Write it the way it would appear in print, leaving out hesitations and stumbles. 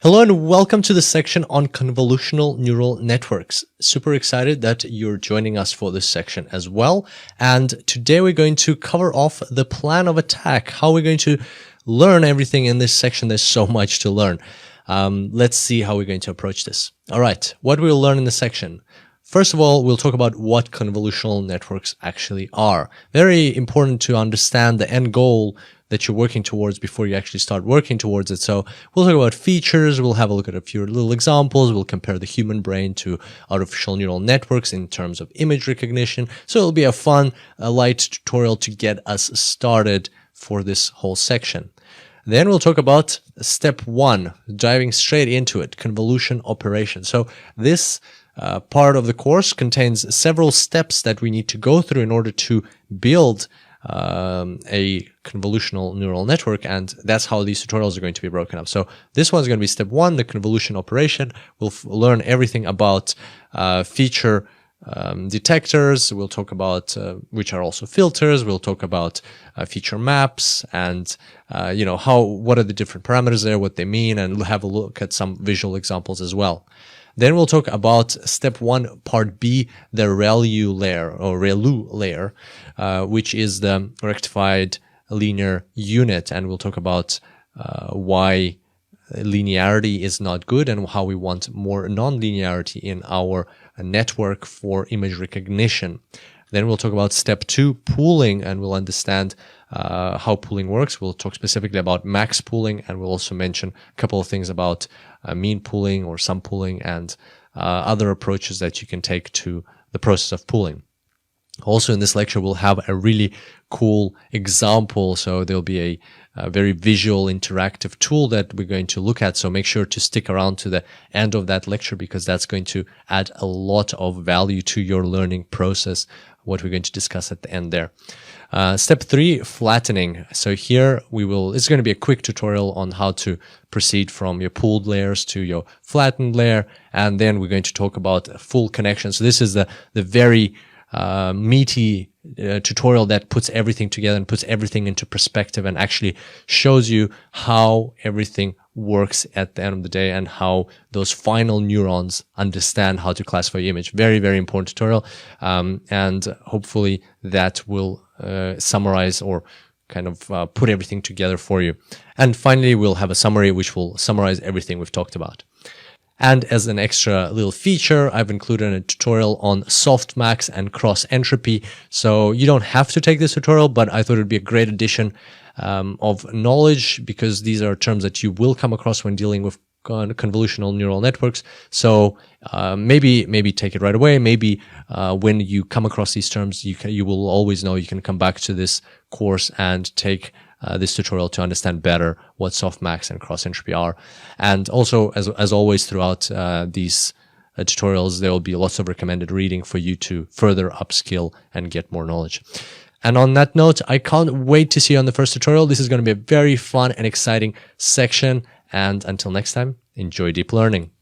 Hello and welcome to the section on convolutional neural networks. Super excited that you're joining us for this section as well. And today we're going to cover off the plan of attack, how we're going to learn everything in this section. There's so much to learn. Let's see how we're going to approach this. All right, what we'll learn in this section. First of all, we'll talk about what convolutional networks actually are. Very important to understand the end goal that you're working towards before you actually start working towards it. So we'll talk about features, we'll have a look at a few little examples, we'll compare the human brain to artificial neural networks in terms of image recognition. So it'll be a fun, light tutorial to get us started for this whole section. Then we'll talk about step one, diving straight into it, convolution operation. So this part of the course contains several steps that we need to go through in order to build a convolutional neural network, and that's how these tutorials are going to be broken up. So this one's going to be step one, the convolution operation. We'll learn everything about feature detectors. We'll talk about which are also filters. We'll talk about feature maps and what are the different parameters there, what they mean, and we'll have a look at some visual examples as well. Then we'll talk about step one, part B, the ReLU layer or ReLU layer, which is the rectified linear unit. And we'll talk about why linearity is not good and how we want more non-linearity in our network for image recognition. Then we'll talk about step two, pooling, and we'll understand how pooling works. We'll talk specifically about max pooling, and we'll also mention a couple of things about mean pooling or sum pooling and other approaches that you can take to the process of pooling. Also in this lecture, we'll have a really cool example. So there'll be a very visual interactive tool that we're going to look at. So make sure to stick around to the end of that lecture because that's going to add a lot of value to your learning process, what we're going to discuss at the end there. Step three, flattening. So here it's going to be a quick tutorial on how to proceed from your pooled layers to your flattened layer. And then we're going to talk about full connection. So this is the very meaty tutorial that puts everything together and puts everything into perspective and actually shows you how everything works at the end of the day and how those final neurons understand how to classify your image. Very, very important tutorial. And hopefully that will summarize or kind of put everything together for you. And finally, we'll have a summary which will summarize everything we've talked about. And as an extra little feature, I've included a tutorial on softmax and cross entropy. So you don't have to take this tutorial, but I thought it would be a great addition of knowledge because these are terms that you will come across when dealing with convolutional neural networks. So maybe take it right away. Maybe when you come across these terms, you will always know you can come back to this course and take this tutorial to understand better what softmax and cross entropy are. And also, as always, throughout these tutorials, there will be lots of recommended reading for you to further upskill and get more knowledge. And on that note, I can't wait to see you on the first tutorial. This is going to be a very fun and exciting section. And until next time, enjoy deep learning.